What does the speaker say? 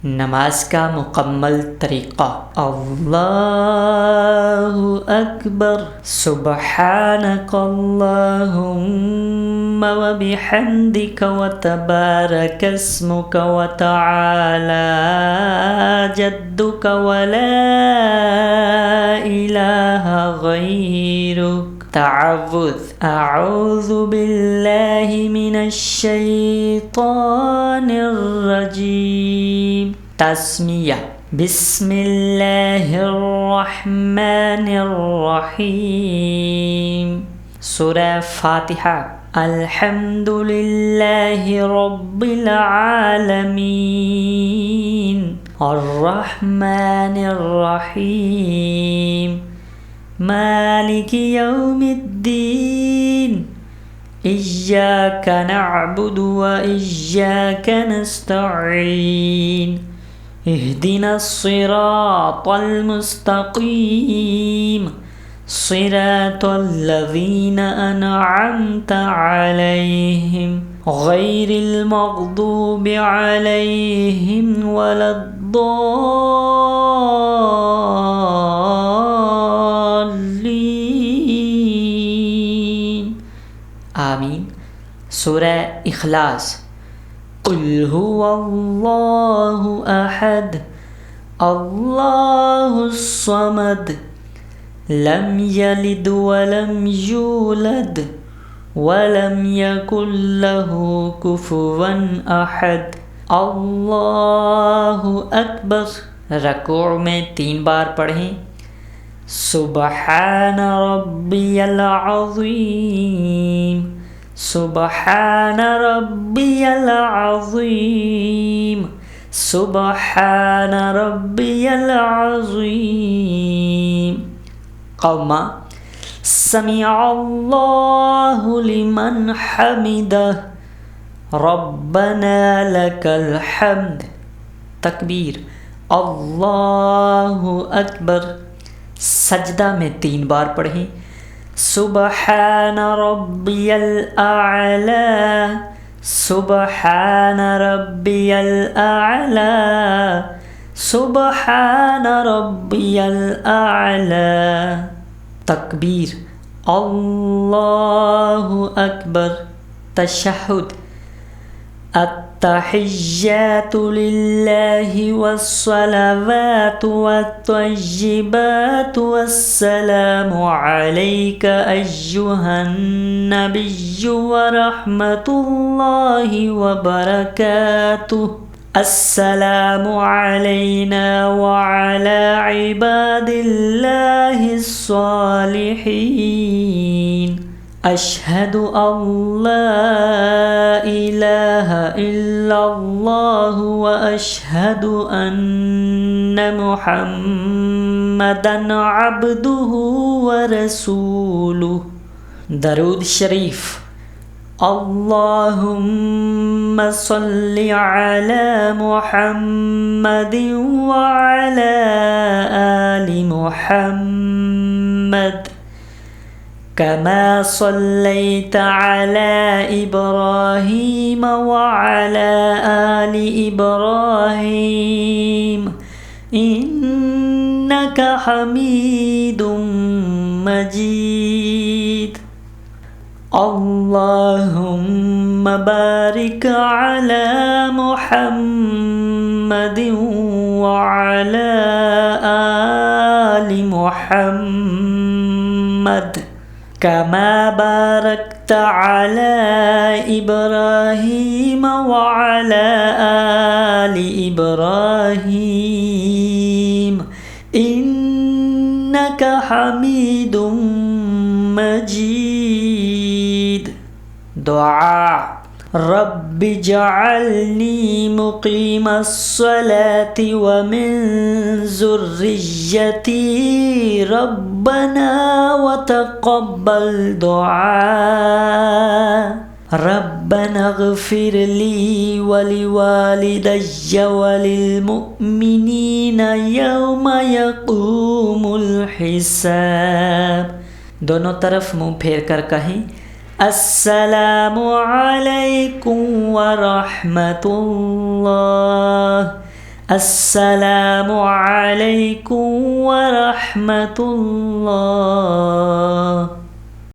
नमाज का मुकम्मल तरीक़ा। अल्लाहु अकबर, सुब्हानकल्लाहुम्मा व बिहम्दिका व तबारक अस्मुका व तआला जद्दुका व ला इलाहा गैरुक। तअव्वुज़, अऊज़ु बिल्लाहि मिनश शैतानिर रजीम। तस्मिया, बिस्मिल्लाहिर्रहमानिर्रहीम। सूरह फातिहा। अल्हम्दुलिल्लाहि रब्बिल आलमीन अर्रहमानिर्रहीम मालिकि यौमिद्दीन। इय्याका नअबुदु व इय्याका नस्तईन। इहदिनस सिरातल मुस्तकीम, सिरातल लज़ीना अनअमता अलैहिम गैरिल मग़दूबि अलैहिम वलद्दॉल्लीन। आमीन। सूरह इखलास। कुल हुवल्लाहु अहद, अल्लाहुस समद, लम यलिद वलम यूलद वलम यकुल लहू कुफुवन अहद। अल्लाहु अकबर। रकूअ में 3 बार पढ़ें। सुब्हान रब्बियल अज़ीम, सुब्हान रब्बियल अज़ीम, सुब्हान रब्बियल अज़ीम। क़ौमा। समिअल्लाहु लिमन हमिदह, रब्बना लकल हम्द। तकबीर, अल्लाहु अकबर। सजदा में 3 बार पढ़ें। सुब्हान रब्बियल आला, सुब्हान रब्बियल आला, सुब्हान रब्बियल आला। तकबीर, अल्लाहु अकबर। तशहुद। अत्तहिय्यातु लिल्लाहि वस्सलावातु वत्तय्यिबातु वस्सलामु अलैका अय्युहन नबिय्यु व रहमतुल्लाहि व बरकातुहु। अस्सलामु अलैना व अला इबादिल्लाहिस सालिहीन। अशहदु अल्ला इलाहा इल्लल्लाहु व अशहदु अन्न मुहम्मदन अब्दुहु व रसूलुहु। दरूद शरीफ। अल्लाहुम्मा सल्लि अला मुहम्मदिन व अला आलि मुहम्मद कमा सल्लैता अला इब्राहीम व अला आलि इब्राहीम इन्नका हमीदुम मजीद। अल्लाहुम्मा बारिक अला मुहम्मदिन व अला आलि मुहम्मद कमा बारकता अला इब्राहीम व अला आलि इब्राहीम इन्नका हमीदुम मजीद। दुआ। रब्बि जअलनी मुक़ीमस्सलाति व मिन ज़ुर्रिय्यती रब्बना व तक़ब्बल दुआ। रब्बना इग़फ़िर ली व लिवालिदैय व लिलमुअ्मिनीना यौमा यक़ूमुल हिसाब। दोनों तरफ मुँह फेर कर कहें, अस्सलामु अलैकुम व रहमतुल्लाह। अस्सलामु अलैकुम व रहमतुल्लाह।